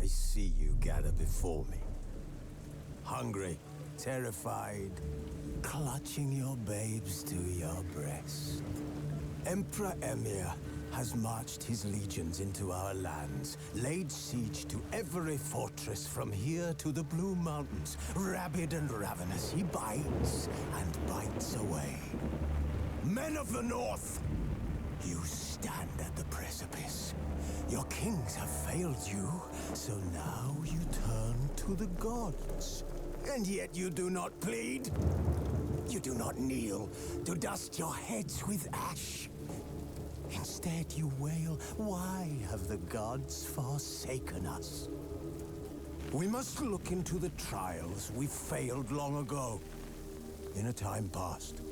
I see you gather before me. Hungry, terrified, clutching your babes to your breast. Emperor Emir has marched his legions into our lands, laid siege to every fortress from here to the Blue Mountains. Rabid and ravenous, he bites and bites away. Men of the North, you stand at the precipice. Your kings have failed you, so now you turn to the gods. And yet you do not plead. You do not kneel to dust your heads with ash. Instead you wail, why have the gods forsaken us? We must look into the trials we failed long ago. In a time past,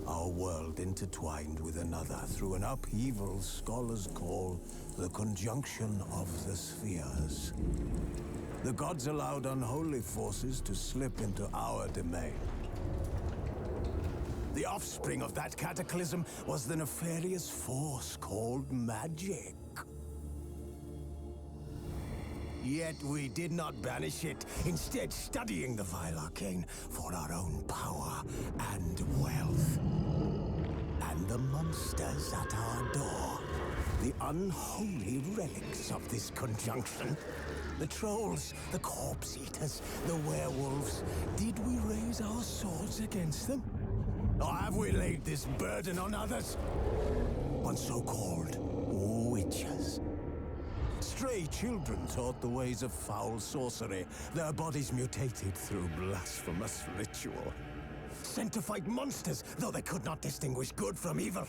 our world intertwined with another through an upheaval scholars call the conjunction of the spheres. The gods allowed unholy forces to slip into our domain. The offspring of that cataclysm was the nefarious force called magic. Yet we did not banish it, instead studying the vile arcane for our own power and wealth. And the monsters at our door, the unholy relics of this conjunction. The trolls, the corpse eaters, the werewolves. Did we raise our swords against them? Or have we laid this burden on others? On so-called witches. Stray children taught the ways of foul sorcery, their bodies mutated through blasphemous ritual. Sent to fight monsters, though they could not distinguish good from evil.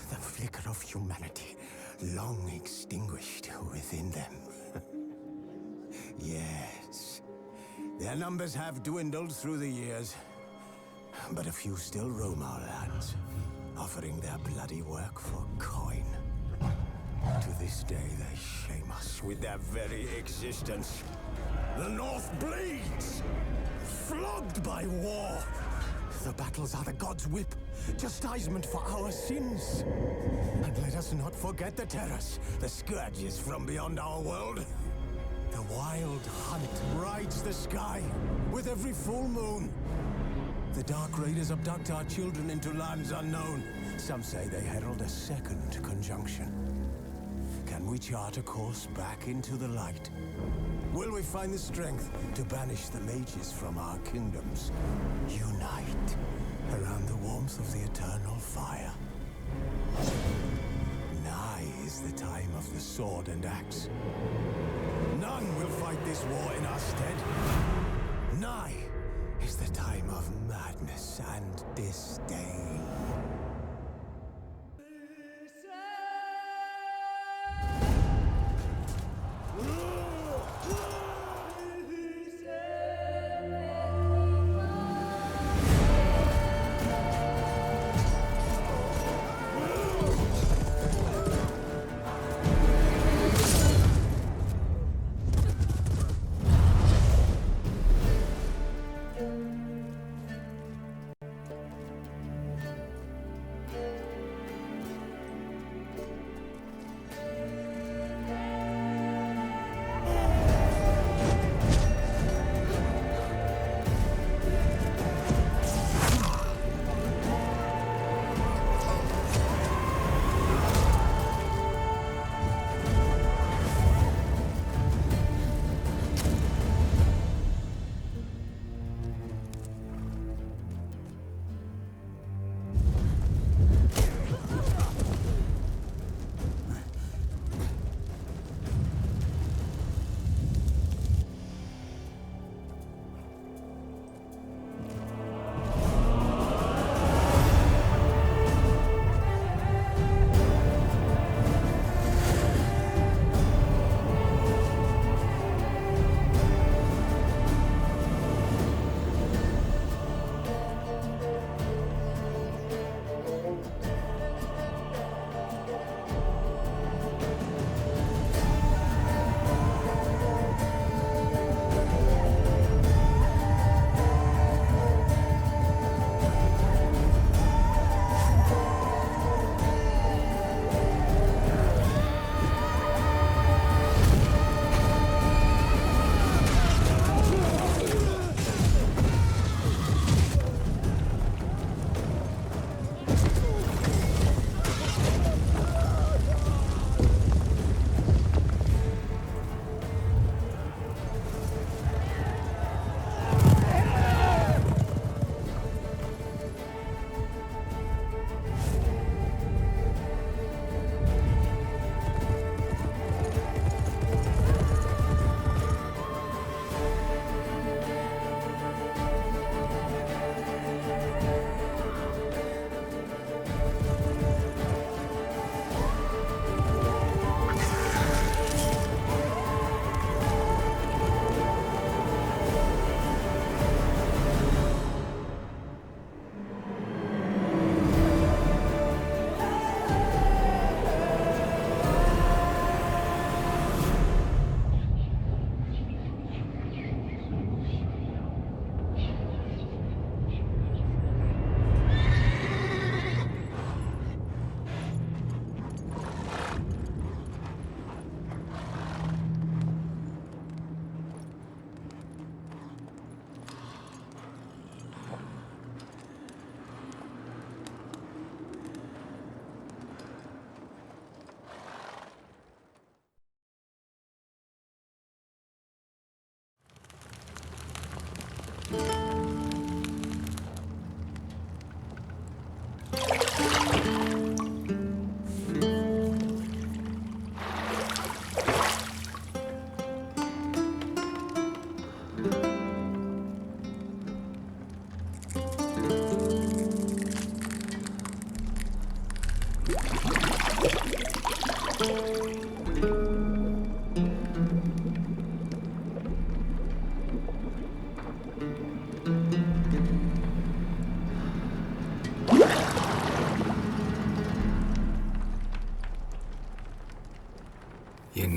The flicker of humanity, long extinguished within them. Yes, their numbers have dwindled through the years, but a few still roam our lands, offering their bloody work for coin. To this day, they shame us with their very existence. The North bleeds, flogged by war. The battles are the gods' whip, chastisement for our sins. And let us not forget the terrors, the scourges from beyond our world. The wild hunt rides the sky with every full moon. The Dark Raiders abduct our children into lands unknown. Some say they herald a second conjunction. Can we chart a course back into the light? Will we find the strength to banish the mages from our kingdoms? Unite around the warmth of the eternal fire. Nigh is the time of the sword and axe. None will fight this war in our stead. Nigh is the time of madness and disdain.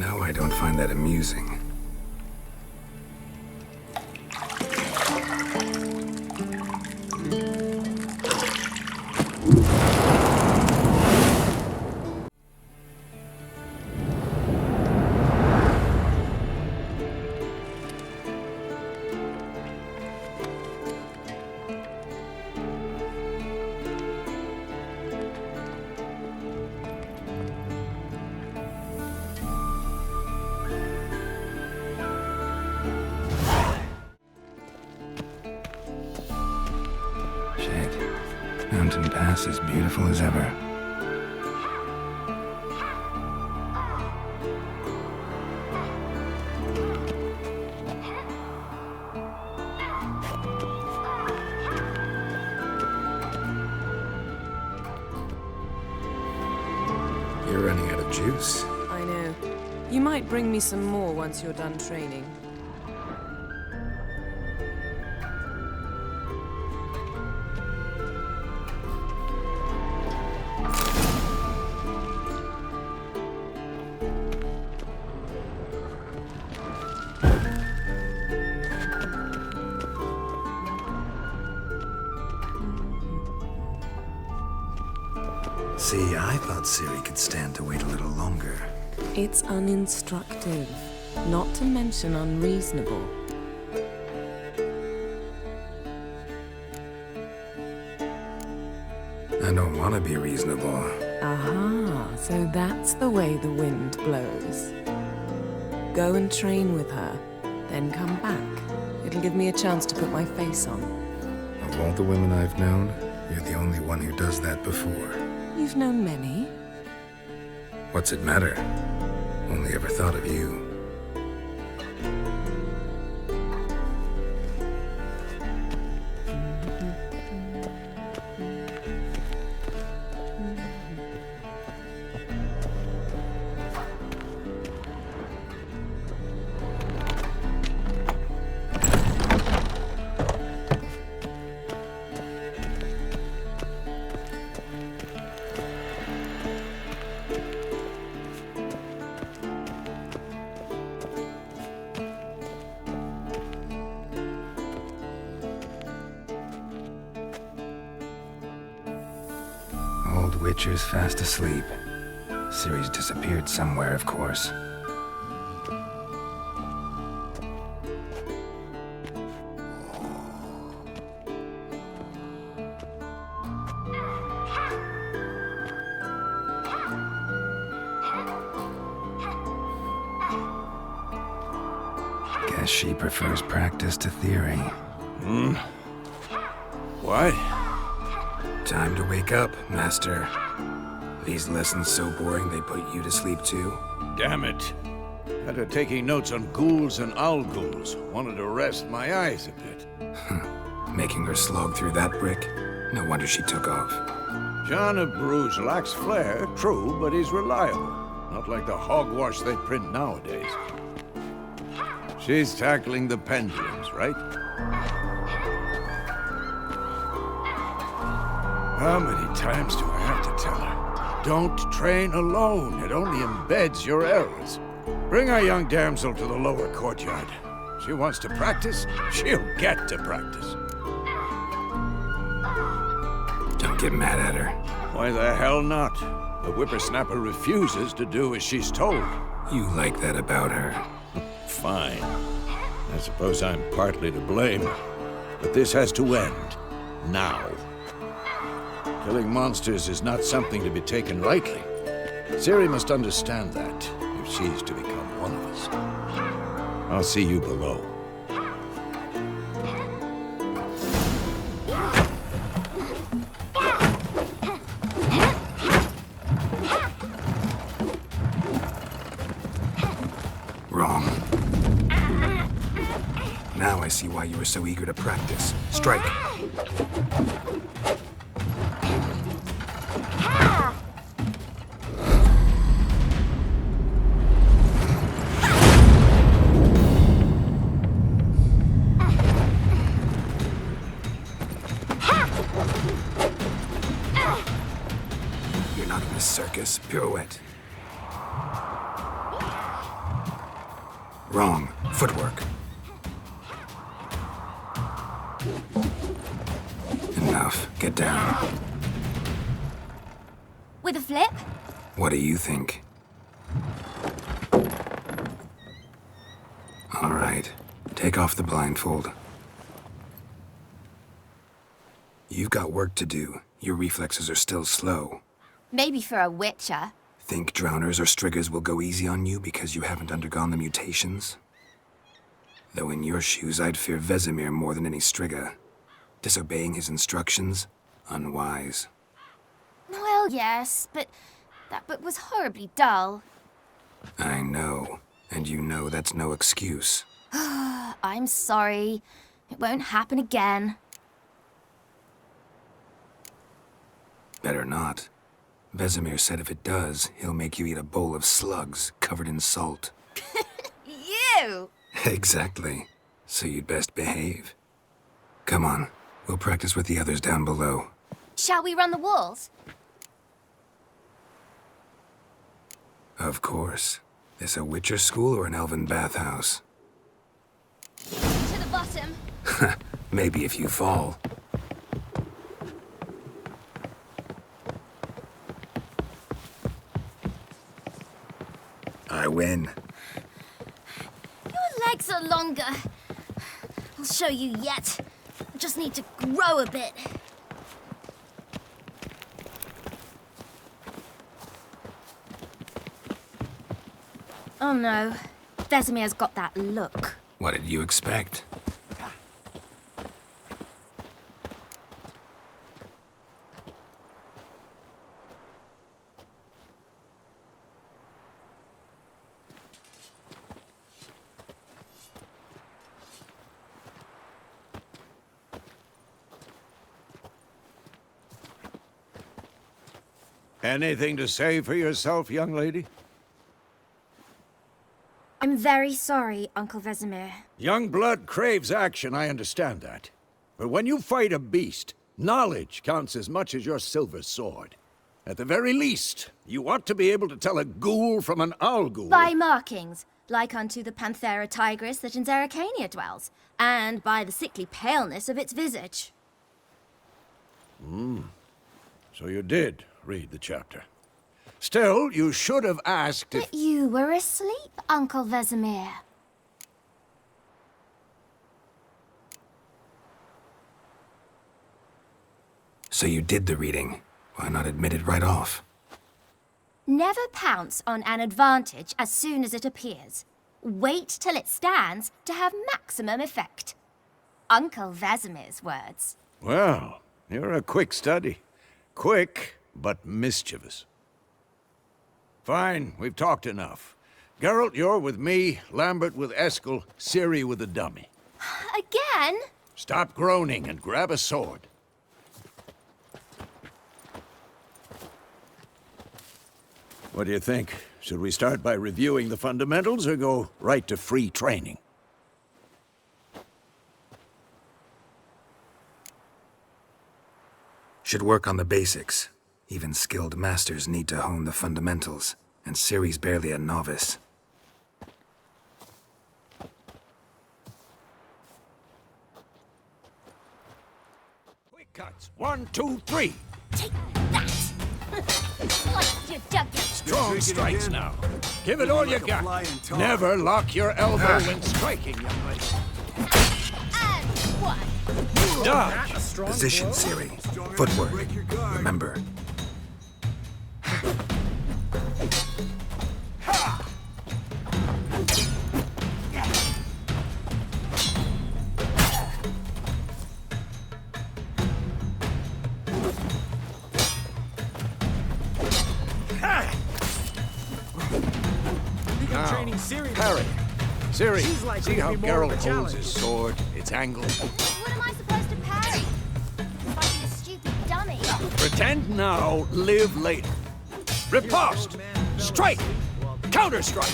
know I don't find that amusing. Mountain Pass as beautiful as ever. You're running out of juice. I know. You might bring me some more once you're done training. See, I thought Ciri could stand to wait a little longer. It's uninstructive, not to mention unreasonable. I don't want to be reasonable. Aha, so that's the way the wind blows. Go and train with her, then come back. It'll give me a chance to put my face on. Of all the women I've known, you're the only one who does that before. You've known many. What's it matter? Only ever thought of you. Old Witcher's fast asleep. Ciri's disappeared somewhere, of course. Guess she prefers practice to theory. What? Time to wake up, Master. These lessons so boring they put you to sleep too? Damn it. After taking notes on ghouls and owl ghouls, wanted to rest my eyes a bit. Making her slog through that brick? No wonder she took off. John of Bruges lacks flair, true, but he's reliable. Not like the hogwash they print nowadays. She's tackling the pendulums, right? How many times do I have to tell her? Don't train alone. It only embeds your errors. Bring our young damsel to the lower courtyard. She wants to practice, she'll get to practice. Don't get mad at her. Why the hell not? The whippersnapper refuses to do as she's told. You like that about her. Fine. I suppose I'm partly to blame. But this has to end. Now. Killing monsters is not something to be taken lightly. Ciri must understand that, if she's to become one of us. I'll see you below. Wrong. Now I see why you were so eager to practice. Strike. You're not in a circus. Pirouette. Wrong. Footwork. Enough. Get down. With a flip? What do you think? All right. Take off the blindfold. You've got work to do. Your reflexes are still slow. Maybe for a witcher. Think drowners or striggers will go easy on you because you haven't undergone the mutations? Though in your shoes, I'd fear Vesemir more than any strigger. Disobeying his instructions? Unwise. Well, yes, but that book was horribly dull. I know. And you know that's no excuse. I'm sorry. It won't happen again. Better not. Vesemir said if it does, he'll make you eat a bowl of slugs covered in salt. You! Exactly. So you'd best behave. Come on. We'll practice with the others down below. Shall we run the walls? Of course. This a Witcher school or an elven bathhouse? To the bottom. Maybe if you fall. I win. Your legs are longer. I'll show you yet. Just need to grow a bit. Oh no. Vesemir's got that look. What did you expect? Anything to say for yourself, young lady? I'm very sorry, Uncle Vesemir. Young blood craves action, I understand that. But when you fight a beast, knowledge counts as much as your silver sword. At the very least, you ought to be able to tell a ghoul from an owl ghoul. By markings, like unto the Panthera tigris that in Zerrikania dwells, and by the sickly paleness of its visage. So you did read the chapter. Still, you should have asked if... But you were asleep, Uncle Vesemir. So you did the reading. Why not admit it right off? Never pounce on an advantage as soon as it appears. Wait till it stands to have maximum effect. Uncle Vesemir's words. Well, you're a quick study. Quick, but mischievous. Fine, we've talked enough. Geralt, you're with me, Lambert with Eskel, Ciri with the dummy. Again? Stop groaning and grab a sword. What do you think? Should we start by reviewing the fundamentals or go right to free training? Should work on the basics. Even skilled masters need to hone the fundamentals, and Ciri's barely a novice. Quick cuts. 1, 2, 3. Take that! Slice your jugular. Strong strikes now. Give it all you got. Never lock your elbow when striking, young lady. And one. Dodge. Position, Ciri. Footwork. Remember. Parry. Ciri, She's like see to how be more of a Geralt holds challenge. his sword? It's angled. What am I supposed to parry? Fighting a stupid dummy. Pretend now, live later. Riposte! Strike! Counter-strike!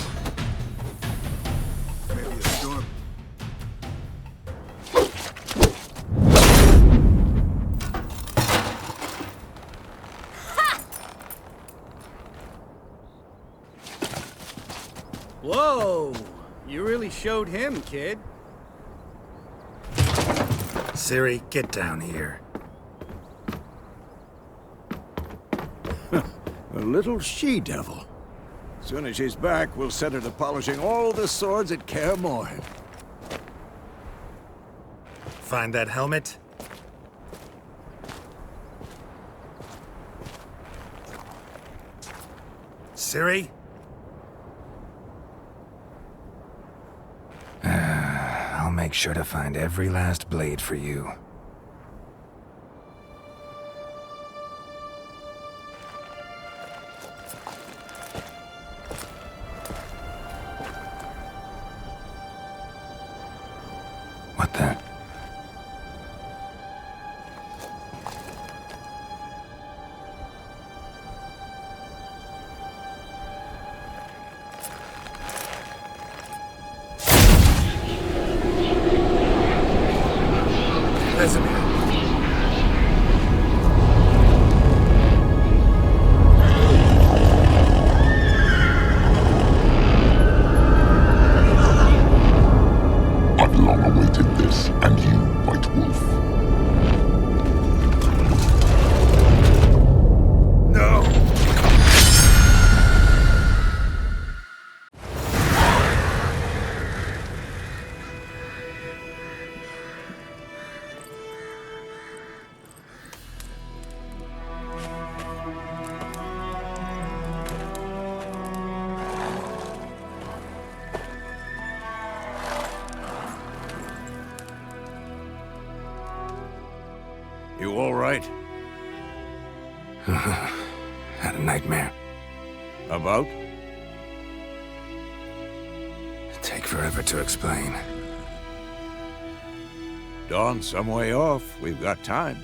Whoa! You really showed him, kid. Ciri, get down here. A little she-devil. Soon as she's back, we'll set her to polishing all the swords at Kaer Morhen. Find that helmet? Ciri? I'll make sure to find every last blade for you. What the? Vesemir. I've long awaited this, and you, White Wolf. No! You all right? Had a nightmare. About? Take forever to explain. Dawn's some way off. We've got time.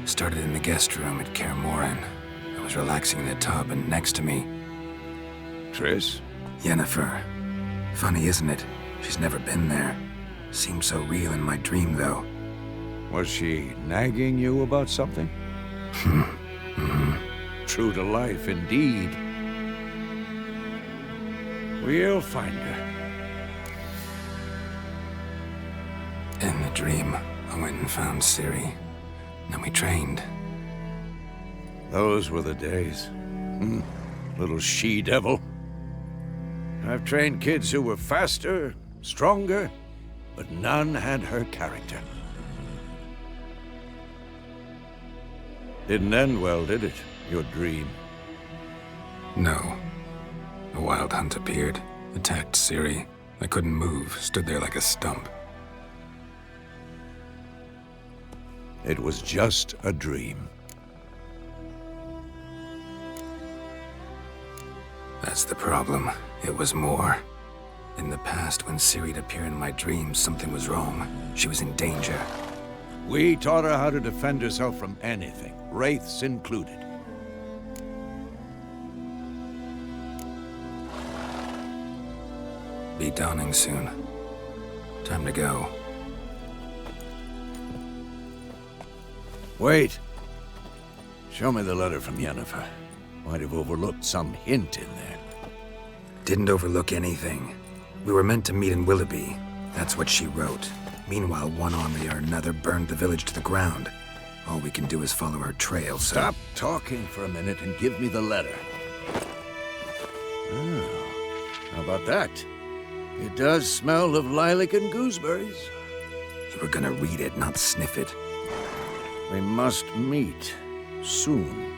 Started in the guest room at Kaer Morhen. I was relaxing in the tub, and next to me, Triss? Yennefer. Funny, isn't it? She's never been there. Seemed so real in my dream, though. Was she nagging you about something? True to life, indeed. We'll find her. In the dream, I went and found Ciri. Then we trained. Those were the days. Little she-devil. I've trained kids who were faster, stronger, but none had her character. Didn't end well, did it? Your dream? No. A wild hunt appeared, attacked Ciri. I couldn't move, stood there like a stump. It was just a dream. That's the problem. It was more. In the past, when Ciri'd appear in my dreams, something was wrong. She was in danger. We taught her how to defend herself from anything, wraiths included. Be dawning soon. Time to go. Wait. Show me the letter from Yennefer. Might have overlooked some hint in there. Didn't overlook anything. We were meant to meet in Willoughby. That's what she wrote. Meanwhile, one army or another burned the village to the ground. All we can do is follow her trail, so... Stop talking for a minute and give me the letter. Oh, how about that? It does smell of lilac and gooseberries. You were gonna read it, not sniff it. We must meet soon.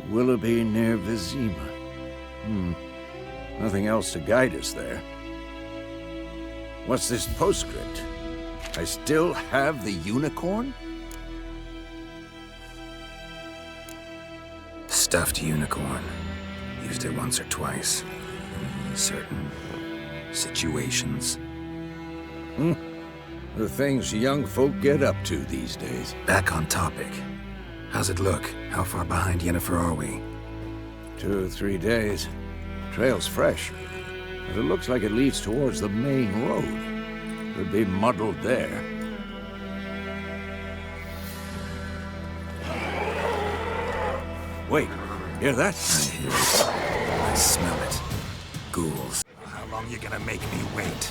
Willoughby near Vizima. Nothing else to guide us there. What's this postscript? I still have the unicorn? Stuffed unicorn. Used it once or twice. In certain situations. The things young folk get up to these days. Back on topic. How's it look? How far behind Yennefer are we? 2 or 3 days. Trail's fresh, but it looks like it leads towards the main road. Could be muddled there. Wait, hear that? I hear it. I smell it. Ghouls. How long you gonna make me wait?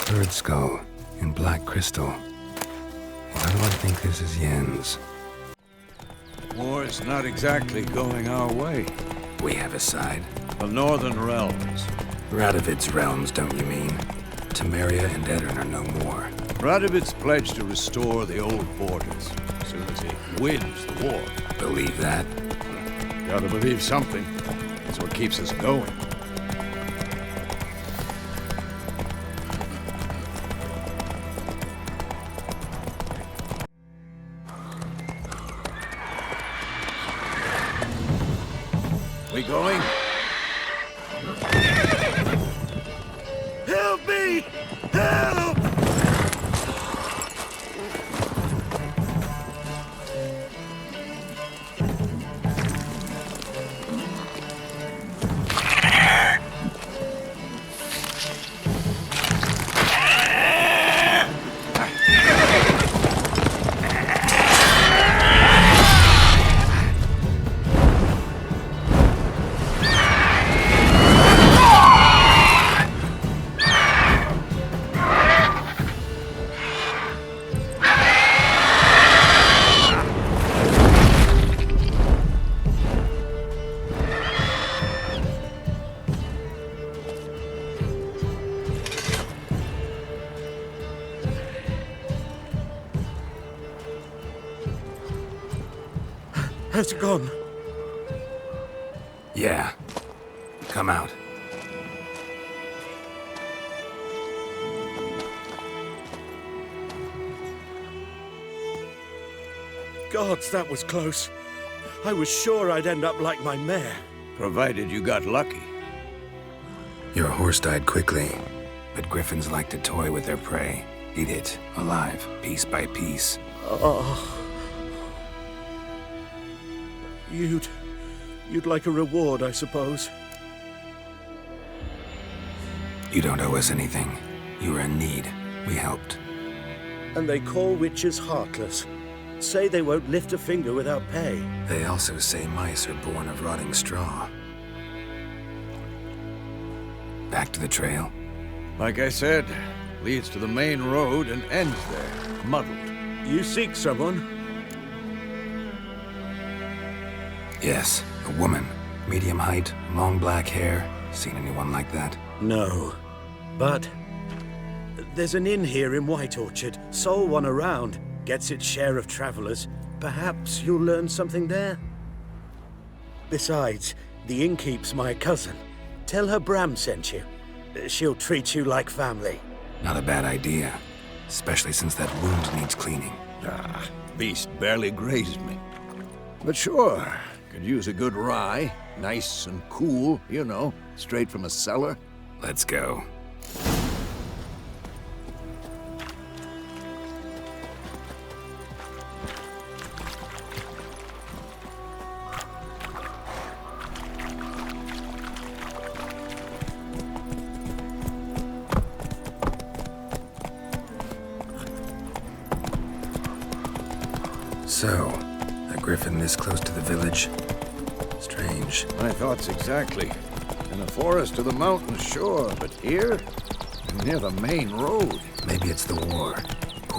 Bird skull in black crystal. Why do I think this is Yen's? War's not exactly going our way. We have a side. The Northern Realms. Radovid's realms, don't you mean? Temeria and Edirn are no more. Radovid's pledged to restore the old borders as soon as he wins the war. Believe that? Gotta believe something. That's what keeps us going. We going? Help me! Help! Has it gone? Yeah. Come out. Gods, that was close. I was sure I'd end up like my mare. Provided you got lucky. Your horse died quickly, but griffins like to toy with their prey. Eat it, alive, piece by piece. Oh. You'd like a reward, I suppose. You don't owe us anything. You were in need. We helped. And they call witches heartless. Say they won't lift a finger without pay. They also say mice are born of rotting straw. Back to the trail. Like I said, leads to the main road and ends there, muddled. You seek someone? Yes, a woman. Medium height, long black hair. Seen anyone like that? No. But there's an inn here in White Orchard. Sole one around. Gets its share of travelers. Perhaps you'll learn something there? Besides, the innkeep's my cousin. Tell her Bram sent you. She'll treat you like family. Not a bad idea. Especially since that wound needs cleaning. Ah, beast barely grazed me. But sure, could use a good rye. Nice and cool, you know, straight from a cellar. Let's go. So, a griffin this close to the village? Strange. My thoughts exactly. In the forest to the mountains, sure, but here? Near the main road. Maybe it's the war.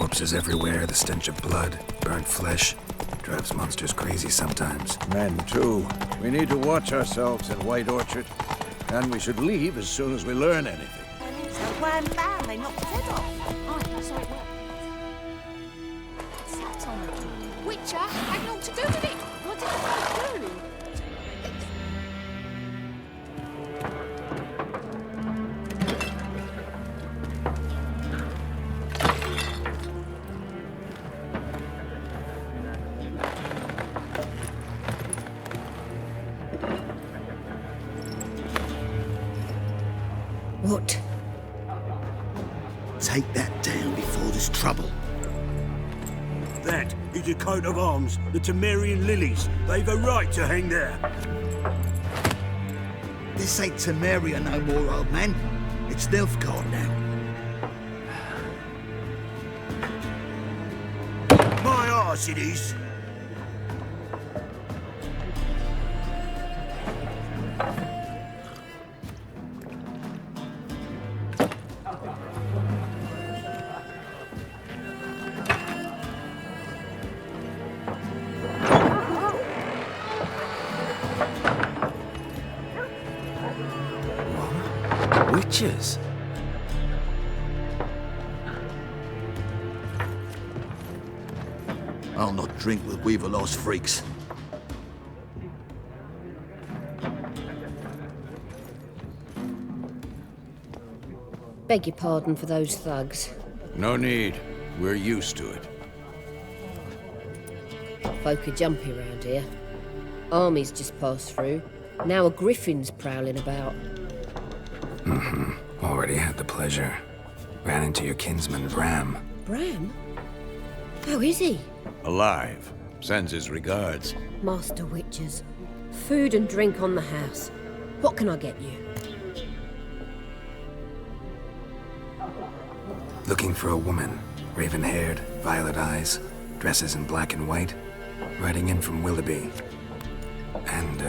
Corpses everywhere, the stench of blood, burnt flesh. Drives monsters crazy sometimes. Men, too. We need to watch ourselves in White Orchard. And we should leave as soon as we learn anything. Wham bam, they knocked his head off. Oh, sorry, what? Sat on it. Witcher had naught to do with it. What did I do? What? Take that down before there's trouble. That is a coat of arms, the Temerian lilies. They've a right to hang there. This ain't Temeria no more, old man. It's Nilfgaard now. My arse it is. Witches? I'll not drink with Weaverlost freaks. Beg your pardon for those thugs. No need. We're used to it. Folk are jumpy round here. Armies just passed through. Now a griffin's prowling about. Already had the pleasure. Ran into your kinsman, Bram. Bram? How is he? Alive. Sends his regards. Master Witchers. Food and drink on the house. What can I get you? Looking for a woman. Raven-haired, violet eyes, dresses in black and white. Riding in from Willoughby. And,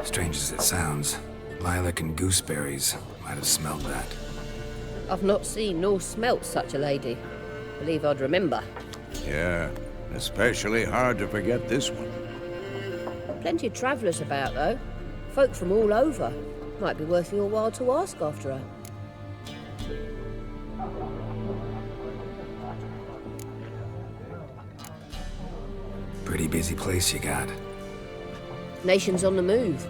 strange as it sounds, lilac and gooseberries might have smelled that. I've not seen nor smelt such a lady. Believe I'd remember. Yeah, especially hard to forget this one. Plenty of travellers about, though. Folk from all over. Might be worth your while to ask after her. Pretty busy place you got. Nations on the move.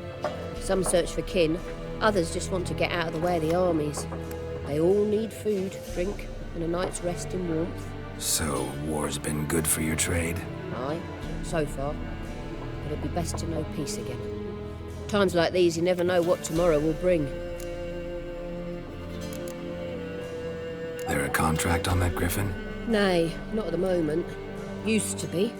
Some search for kin, others just want to get out of the way of the armies. They all need food, drink, and a night's rest in warmth. So, war's been good for your trade? Aye, so far. But it'd be best to know peace again. Times like these, you never know what tomorrow will bring. There a contract on that griffin? Nay, not at the moment. Used to be.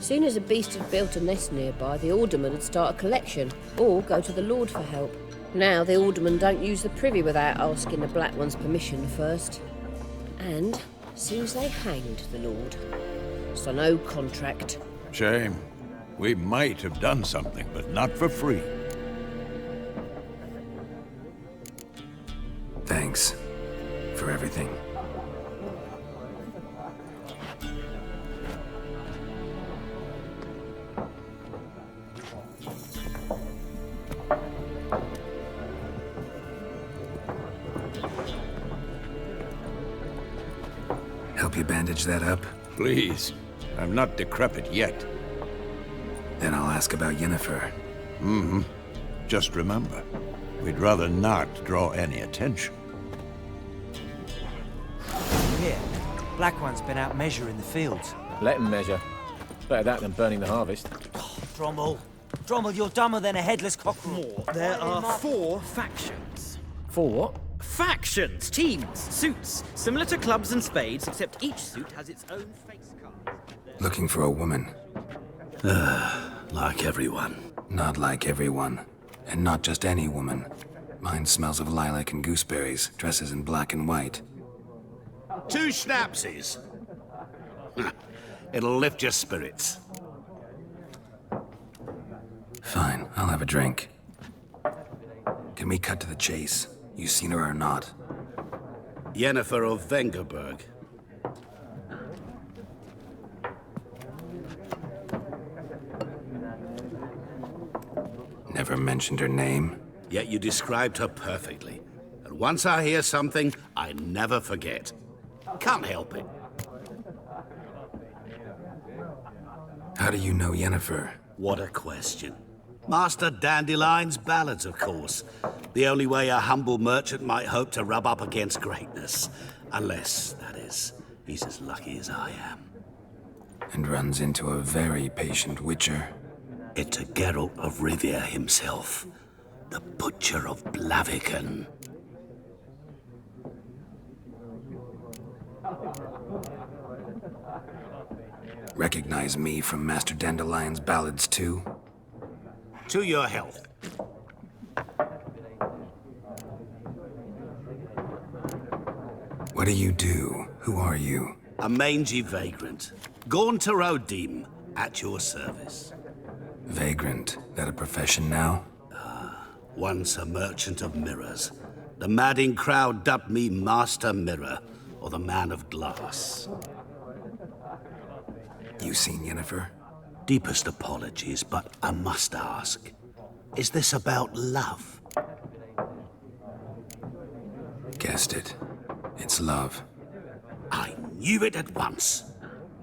Soon as a beast had built a nest nearby, the alderman would start a collection, or go to the Lord for help. Now the aldermen don't use the privy without asking the Black One's permission first. And seems they hanged the Lord. So no contract. Shame. We might have done something, but not for free. Thanks for everything. Help you bandage that up? Please. I'm not decrepit yet. Then I'll ask about Yennefer. Just remember, we'd rather not draw any attention. Here, Black One's been out measuring the fields. Let him measure. Better that than burning the harvest. Drommel. Drommel, you're dumber than a headless cockerel. There are 4 factions. For what? Factions, teams, suits, similar to clubs and spades, except each suit has its own face card. Looking for a woman. Like everyone. Not like everyone. And not just any woman. Mine smells of lilac and gooseberries, dresses in black and white. 2 schnapsies. It'll lift your spirits. Fine, I'll have a drink. Can we cut to the chase? You seen her or not? Yennefer of Vengerberg. never mentioned her name. Yet you described her perfectly. And once I hear something, I never forget. Can't help it. How do you know Yennefer? What a question. Master Dandelion's ballads, of course. The only way a humble merchant might hope to rub up against greatness. Unless, that is, he's as lucky as I am. And runs into a very patient witcher. It's a Geralt of Rivia himself. The Butcher of Blaviken. Recognize me from Master Dandelion's ballads too? To your health. What do you do? Who are you? A mangy vagrant. Gone to Rodim, at your service. Vagrant? That a profession now? Once a merchant of mirrors. The madding crowd dubbed me Master Mirror, or the Man of Glass. You seen Yennefer? Deepest apologies, but I must ask. Is this about love? Guessed it. It's love. I knew it at once.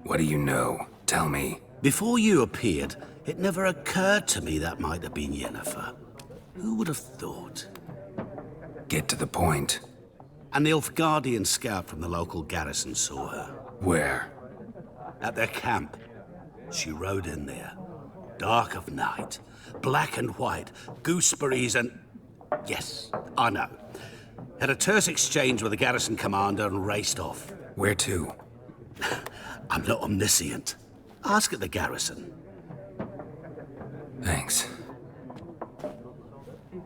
What do you know? Tell me. Before you appeared, it never occurred to me that might have been Yennefer. Who would have thought? Get to the point. An Nilfgaardian scout from the local garrison saw her. Where? At their camp. She rode in there. Dark of night. Black and white. Gooseberries and... Yes, I know. Had a terse exchange with the garrison commander and raced off. Where to? I'm not omniscient. Ask at the garrison. Thanks.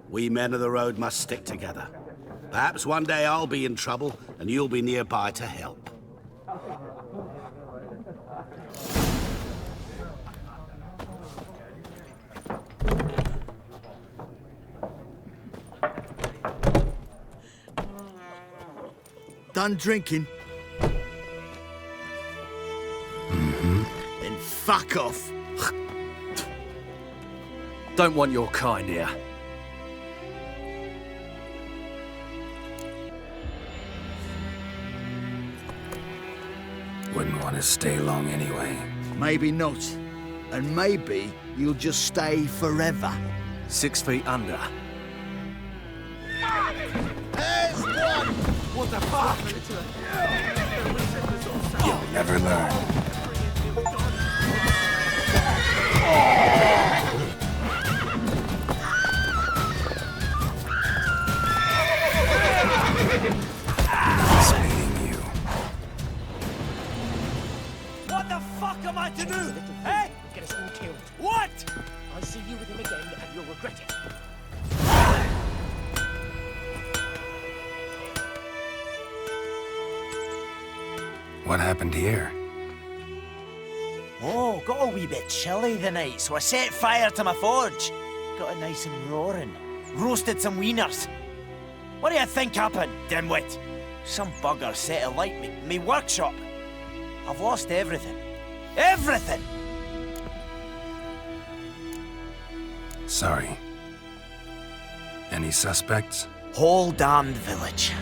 We men of the road must stick together. Perhaps one day I'll be in trouble and you'll be nearby to help. Done drinking? Mm-hmm. Then fuck off. Don't want your kind here. Wouldn't want to stay long anyway. Maybe not. And maybe you'll just stay forever. 6 feet under. There's one! What the fuck? You'll never learn. Nice meeting you. What the fuck am I to do? Hey? Get us all killed. What? I'll see you with him again and you'll regret it. What happened here? Oh, got a wee bit chilly the night, so I set fire to my forge. Got it nice and roaring. Roasted some wieners. What do you think happened, dimwit? Some bugger set alight me workshop. I've lost everything. Everything! Sorry. Any suspects? Whole damned village.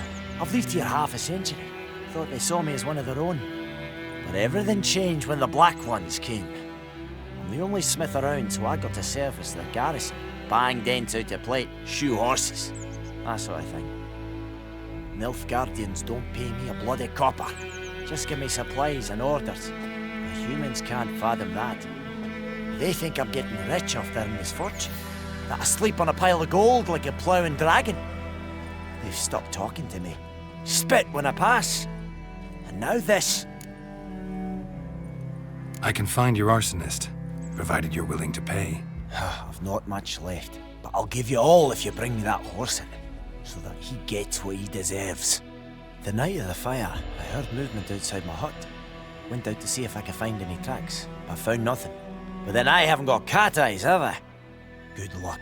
I've lived here half a century. Thought they saw me as one of their own. But everything changed when the Black Ones came. I'm the only smith around, so I got to service the garrison. Bang dents out to plate, shoe horses. That sort of thing. Nilfgaardians don't pay me a bloody copper. Just give me supplies and orders. The humans can't fathom that. They think I'm getting rich off their misfortune. That I sleep on a pile of gold like a ploughing dragon. They've stopped talking to me. Spit when I pass. And now this. I can find your arsonist, provided you're willing to pay. I've not much left, but I'll give you all if you bring me that horse in, so that he gets what he deserves. The night of the fire, I heard movement outside my hut. Went out to see if I could find any tracks, but found nothing. But then I haven't got cat eyes, have I? Good luck.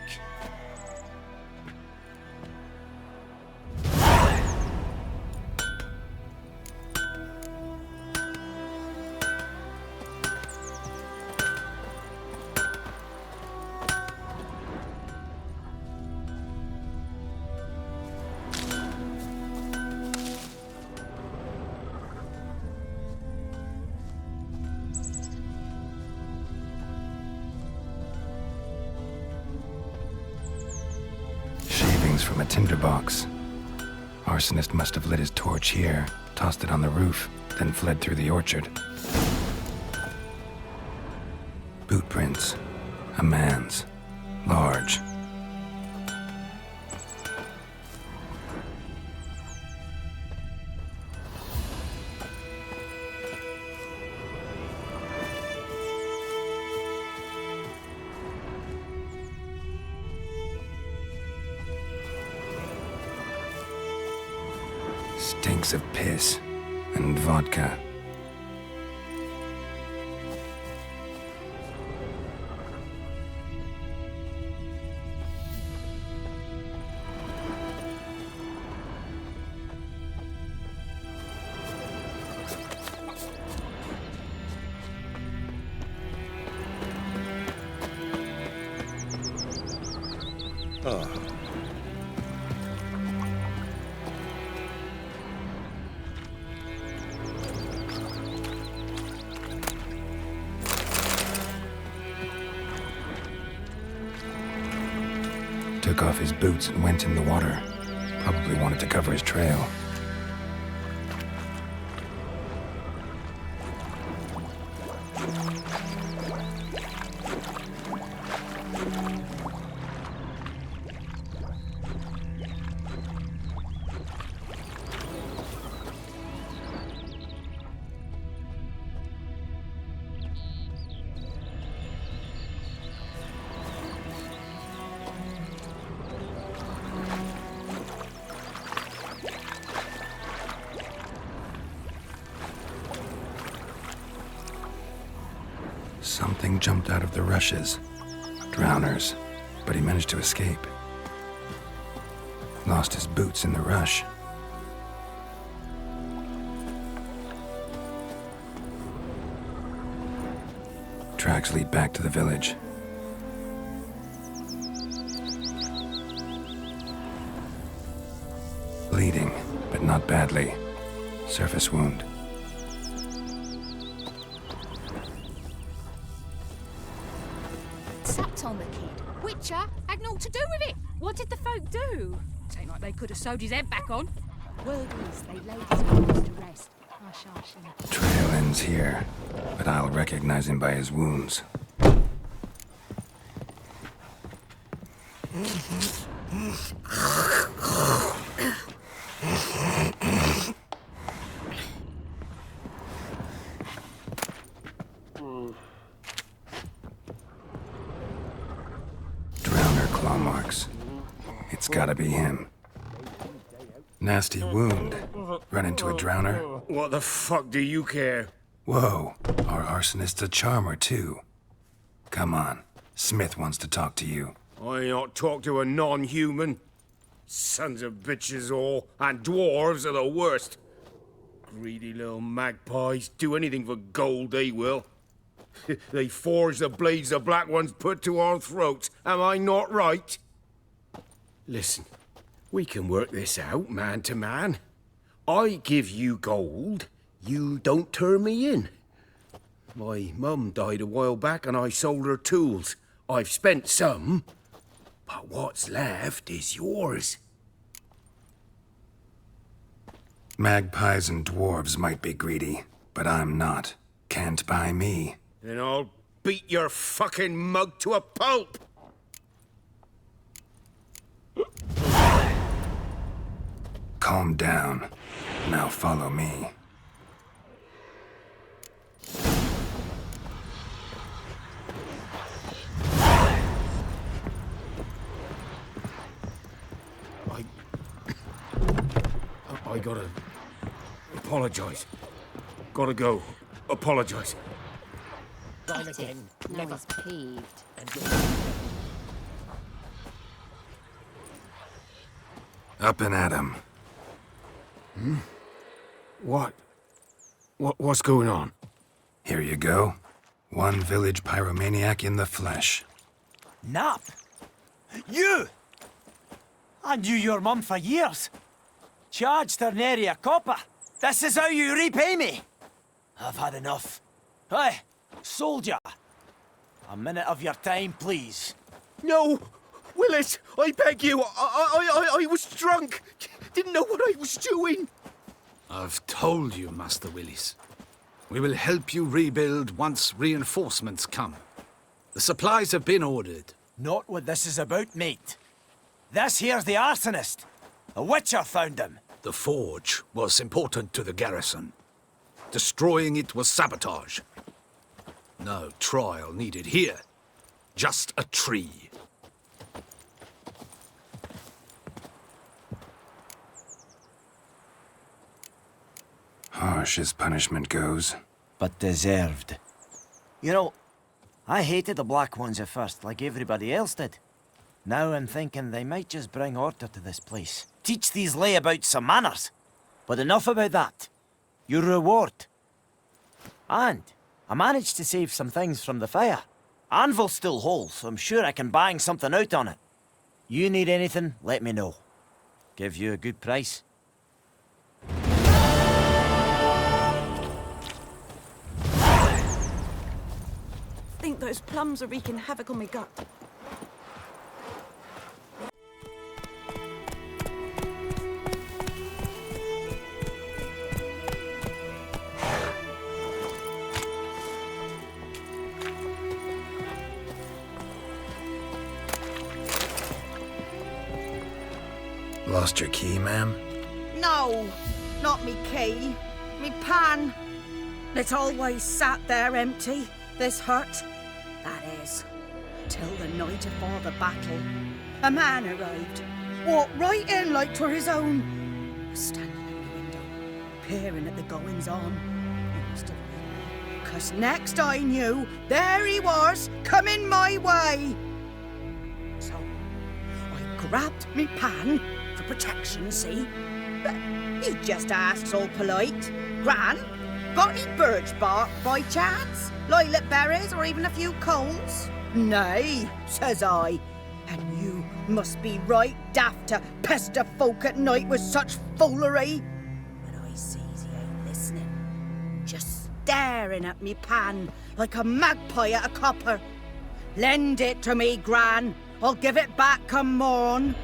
from a tinderbox. Arsonist must have lit his torch here, tossed it on the roof, then fled through the orchard. Boot prints. A man's. Large. Stinks of piss and vodka. Took off his boots and went in the water. Probably wanted to cover his trail. Something jumped out of the rushes. Drowners. But he managed to escape. Lost his boots in the rush. Tracks lead back to the village. Bleeding, but not badly. Surface wound. Sapped on the kid. Witcher had naught to do with it. What did the folk do? Ain't like they could have sewed his head back on. Word is they laid his bones to rest. Trail ends here, but I'll recognize him by his wounds. Drowner claw marks. It's gotta be him. Nasty wound. Run into a drowner? What the fuck do you care? Whoa, our arsonist's a charmer too. Come on, Smith wants to talk to you. I ain't not talk to a non-human. Sons of bitches all, and dwarves are the worst. Greedy little magpies, do anything for gold, they will. They forge the blades the black ones put to our throats, am I not right? Listen, we can work this out, man to man. I give you gold, you don't turn me in. My mum died a while back and I sold her tools. I've spent some, but what's left is yours. Magpies and dwarves might be greedy, but I'm not. Can't buy me. Then I'll beat your fucking mug to a pulp! Calm down. Now follow me. I gotta apologize. Gotta go. Apologize. Right again. Now he's peeved. Up and at him. What's going on? Here you go. One village pyromaniac in the flesh. Nap? You! I knew your mum for years. Charged her nary a copper. This is how you repay me. I've had enough. Hey, soldier. A minute of your time, please. No! Willis, I beg you, I was drunk. Didn't know what I was doing. I've told you, Master Willis. We will help you rebuild once reinforcements come. The supplies have been ordered. Not what this is about, mate. This here's the arsonist. A witcher found him. The forge was important to the garrison. Destroying it was sabotage. No trial needed here. Just a tree. Harsh as punishment goes. But deserved. You know, I hated the Black Ones at first, like everybody else did. Now I'm thinking they might just bring order to this place. Teach these layabouts some manners. But enough about that. Your reward. And I managed to save some things from the fire. Anvil's still whole, so I'm sure I can bang something out on it. You need anything, let me know. Give you a good price. I think those plums are wreaking havoc on my gut. Lost your key, ma'am? No, not me key. Me pan. It's always sat there empty, this hut. That is, till the night afore the battle. A man arrived, walked right in like 'twere his own. Was standing at the window, peering at the goings-on. He must have been, 'cause next I knew, there he was, coming my way. So, I grabbed me pan, for protection, see? But he just asks all polite, Gran, got any birch bark by chance? Lilac berries or even a few cones? Nay, says I. And you must be right daft to pester folk at night with such foolery. But I sees he ain't listening. Just staring at me pan like a magpie at a copper. Lend it to me, Gran. I'll give it back come morn.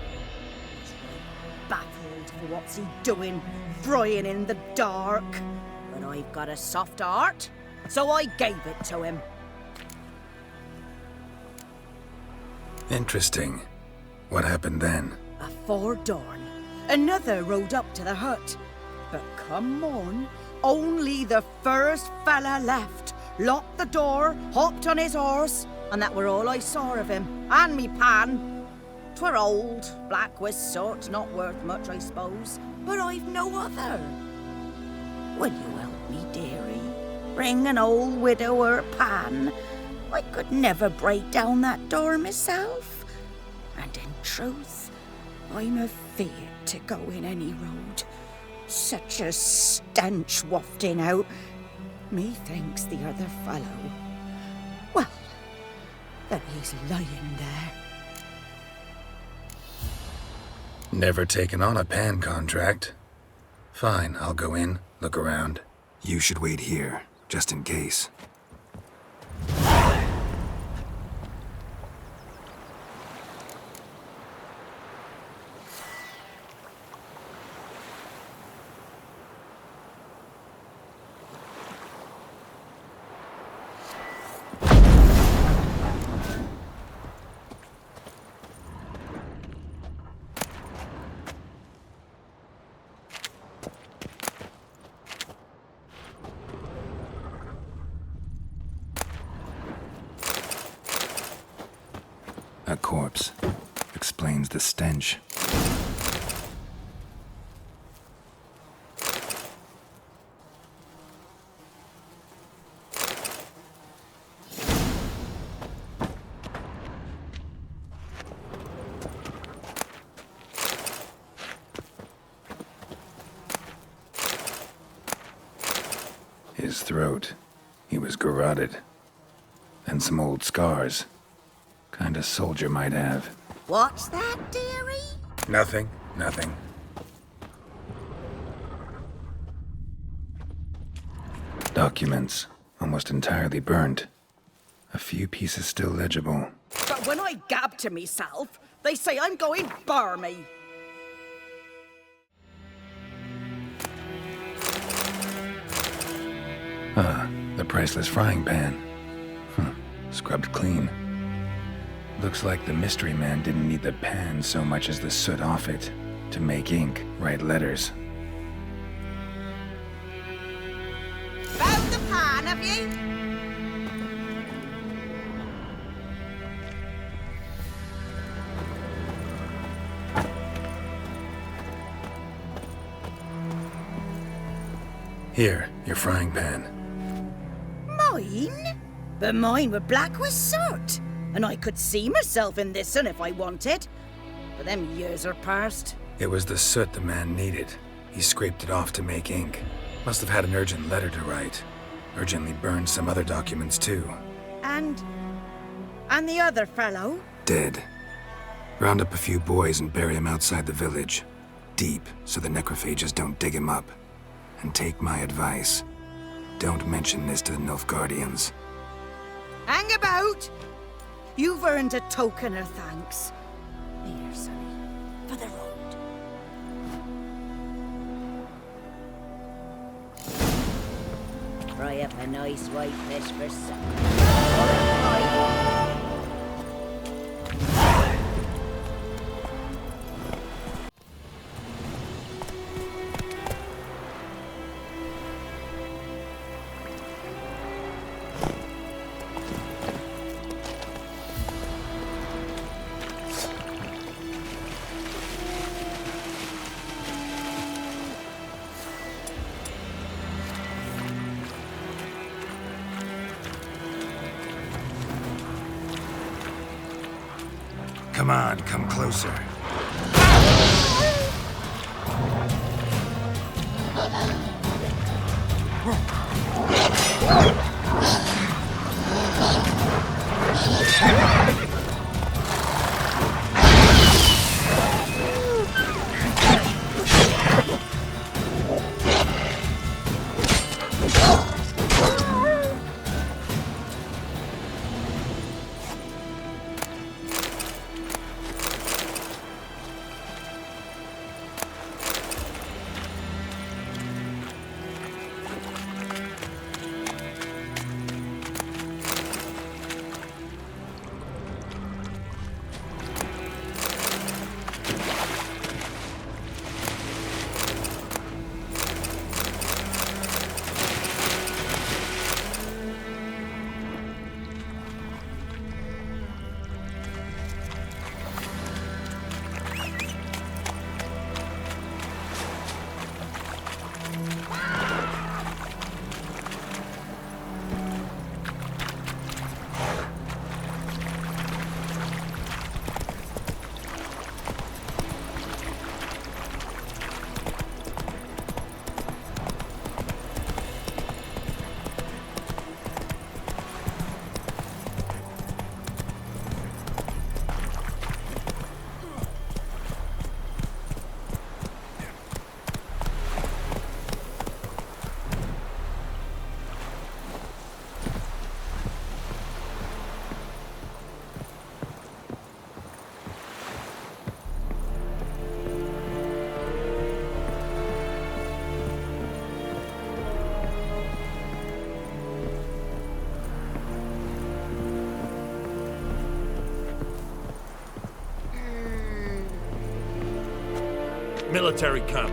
Baffled for what's he doing, frying in the dark. But I've got a soft heart, so I gave it to him. Interesting. What happened then? Afore dawn, another rode up to the hut. But come on, only the first fella left. Locked the door, hopped on his horse, and that were all I saw of him. And me pan. 'Twere old, black with soot, not worth much, I suppose. But I've no other. Will you help me, dearie? Bring an old widower pan. I could never break down that door myself. And in truth, I'm afeard to go in any road. Such a stench wafting out. Methinks the other fellow. Well, that he's lying there. Never taken on a pan contract. Fine, I'll go in, look around. You should wait here, just in case. A corpse. Explains the stench. His throat. He was garroted. And some old scars. Kind of soldier might have. What's that, dearie? Nothing. Documents. Almost entirely burnt. A few pieces still legible. But when I gab to myself, They say I'm going barmy. The priceless frying pan. Scrubbed clean. Looks like the mystery man didn't need the pan so much as the soot off it to make ink, write letters. Found the pan, have you? Here, your frying pan. Mine? But mine were black with soot. And I could see myself in this one if I wanted. But them years are past. It was the soot the man needed. He scraped it off to make ink. Must have had an urgent letter to write. Urgently burned some other documents too. And the other fellow? Dead. Round up a few boys and bury him outside the village. Deep, so the necrophages don't dig him up. And take my advice. Don't mention this to the Nilfgaardians. Hang about! You've earned a token of thanks. Here, sonny, for the road. Fry up a nice white fish for supper. Come on, come closer. Military camp.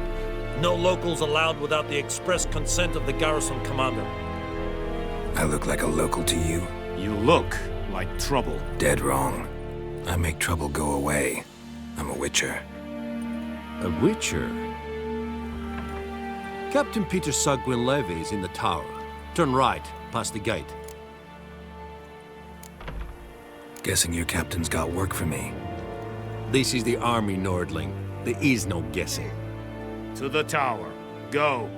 No locals allowed without the express consent of the garrison commander. I look like a local to you? You look like trouble. Dead wrong. I make trouble go away. I'm a witcher. A witcher? Captain Peter Sagwin Levy is in the tower. Turn right, past the gate. Guessing your captain's got work for me. This is the army, Nordling. There is no guessing. To the tower. Go.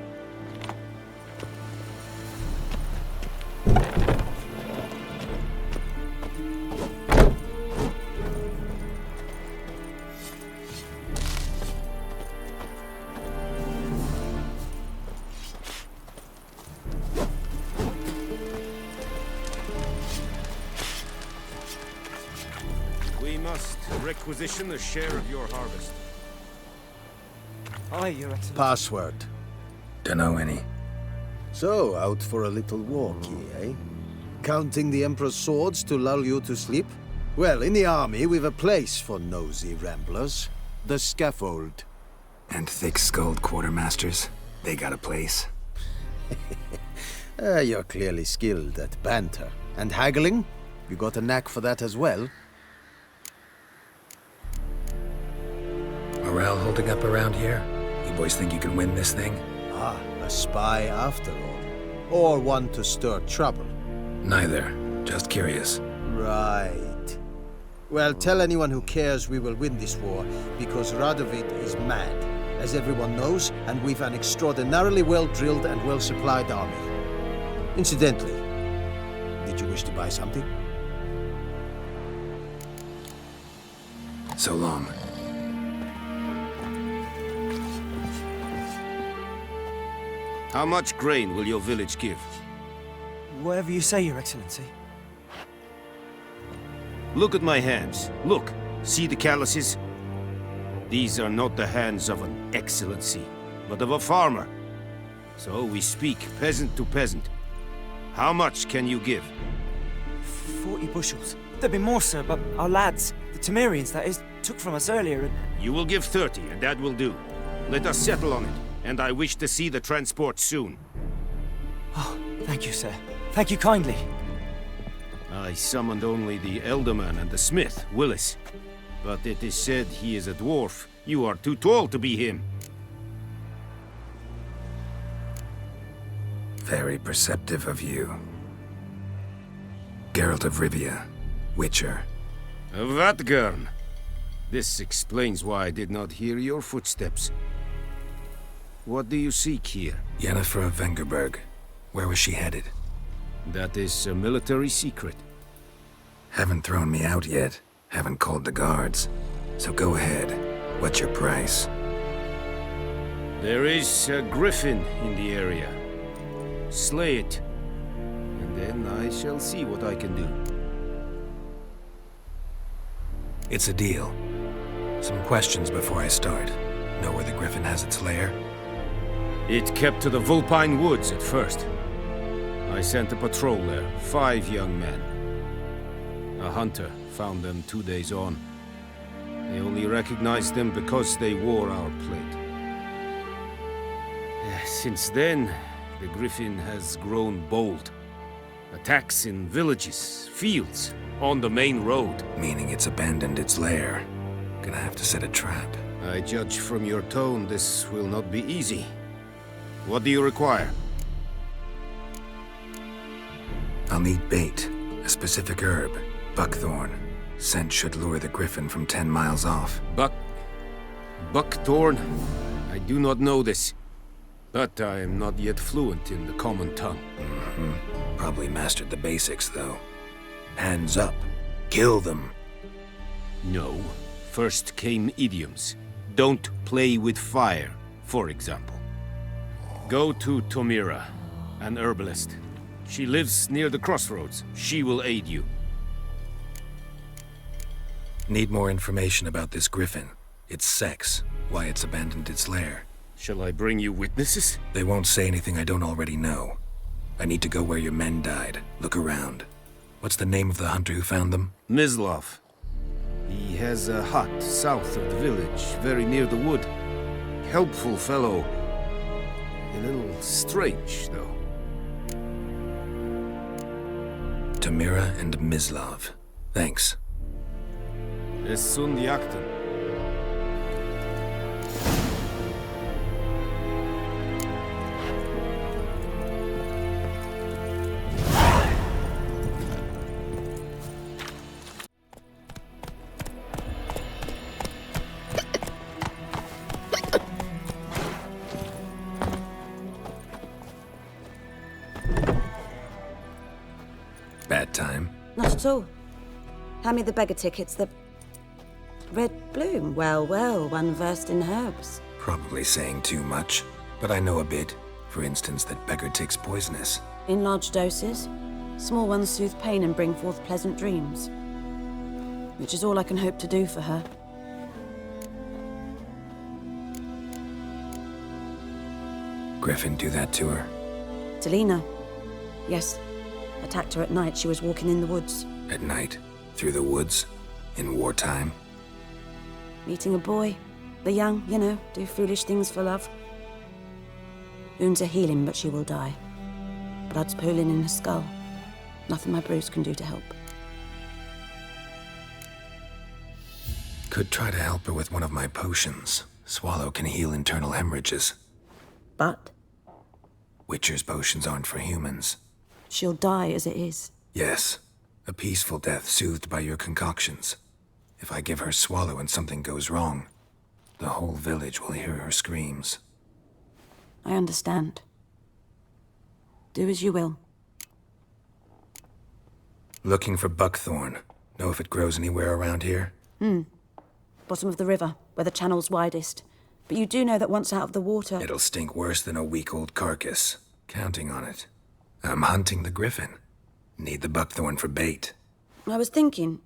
We must requisition a share of your harvest. Aye, Your Excellency. Password. Dunno any. So, out for a little walkie, eh? Counting the Emperor's swords to lull you to sleep? Well, in the army, we've a place for nosy ramblers. The scaffold. And thick-skulled quartermasters. They got a place. You're clearly skilled at banter. And haggling? You got a knack for that as well? Morale holding up around here? You boys think you can win this thing? Ah, a spy after all. Or one to stir trouble. Neither. Just curious. Right. Well, tell anyone who cares we will win this war, because Radovid is mad, as everyone knows, and we've an extraordinarily well-drilled and well-supplied army. Incidentally, did you wish to buy something? So long. How much grain will your village give? Whatever you say, Your Excellency. Look at my hands. Look. See the calluses? These are not the hands of an excellency, but of a farmer. So we speak peasant to peasant. How much can you give? 40 bushels. There'd be more, sir, but our lads, the Temerians, that is, took from us earlier and... You will give 30, and that will do. Let us settle on it, and I wish to see the transport soon. Oh, thank you, sir. Thank you kindly. I summoned only the Elderman and the smith, Willis. But it is said he is a dwarf. You are too tall to be him. Very perceptive of you. Geralt of Rivia, Witcher. Vatgern. This explains why I did not hear your footsteps. What do you seek here? Yennefer of Vengerberg. Where was she headed? That is a military secret. Haven't thrown me out yet. Haven't called the guards. So go ahead. What's your price? There is a griffin in the area. Slay it. And then I shall see what I can do. It's a deal. Some questions before I start. Know where the griffin has its lair? It kept to the Vulpine Woods at first. I sent a patrol there, 5 young men. A hunter found them 2 days on. They only recognized them because they wore our plate. Since then, the griffin has grown bold. Attacks in villages, fields, on the main road. Meaning it's abandoned its lair. Gonna have to set a trap. I judge from your tone this will not be easy. What do you require? I'll need bait. A specific herb. Buckthorn. Scent should lure the griffin from 10 miles off. Buckthorn? I do not know this. But I am not yet fluent in the common tongue. Probably mastered the basics, though. Hands up. Kill them. No. First came idioms. Don't play with fire, for example. Go to Tomira, an herbalist. She lives near the crossroads. She will aid you. Need more information about this griffin. Its sex, why it's abandoned its lair. Shall I bring you witnesses? They won't say anything I don't already know. I need to go where your men died. Look around. What's the name of the hunter who found them? Mislav. He has a hut south of the village, very near the wood. Helpful fellow. A little strange, though. Tomira and Mislav. Thanks. Es sunt jakten. Bad time? Not at all. Hand me the beggar tickets, the red bloom. Well, well, one versed in herbs. Probably saying too much, but I know a bit. For instance, that beggar tick's poisonous. In large doses. Small ones soothe pain and bring forth pleasant dreams. which is all I can hope to do for her. Griffin do that to her? Talina. Yes. Attacked her at night. She was walking in the woods. At night? Through the woods? In wartime? Meeting a boy. The young, you know, do foolish things for love. Wounds are healing, but she will die. Blood's pooling in her skull. Nothing my brews can do to help. Could try to help her with one of my potions. Swallow can heal internal hemorrhages. But? Witcher's potions aren't for humans. She'll die as it is. Yes. A peaceful death soothed by your concoctions. If I give her Swallow and something goes wrong, the whole village will hear her screams. I understand. Do as you will. Looking for buckthorn. Know if it grows anywhere around here? Bottom of the river, where the channel's widest. But you do know that once out of the water... It'll stink worse than a week-old carcass. Counting on it. I'm hunting the griffin. Need the buckthorn for bait. I was thinking...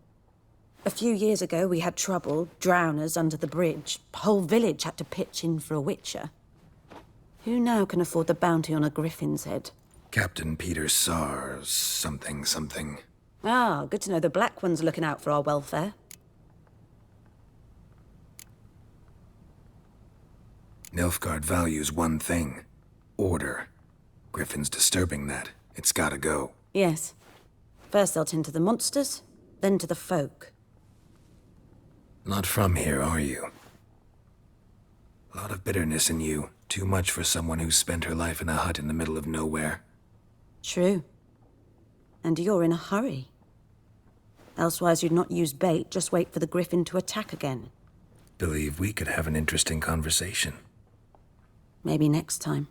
A few years ago, we had trouble, drowners under the bridge. The whole village had to pitch in for a witcher. Who now can afford the bounty on a griffin's head? Captain Peter Sars, something. Ah, good to know the Black One's looking out for our welfare. Nilfgaard values one thing. Order. Griffin's disturbing that. It's gotta go. Yes. First they'll tend to the monsters, then to the folk. Not from here, are you? A lot of bitterness in you. Too much for someone who's spent her life in a hut in the middle of nowhere. True. And you're in a hurry. Elsewise you'd not use bait, just wait for the griffin to attack again. Believe we could have an interesting conversation. Maybe next time.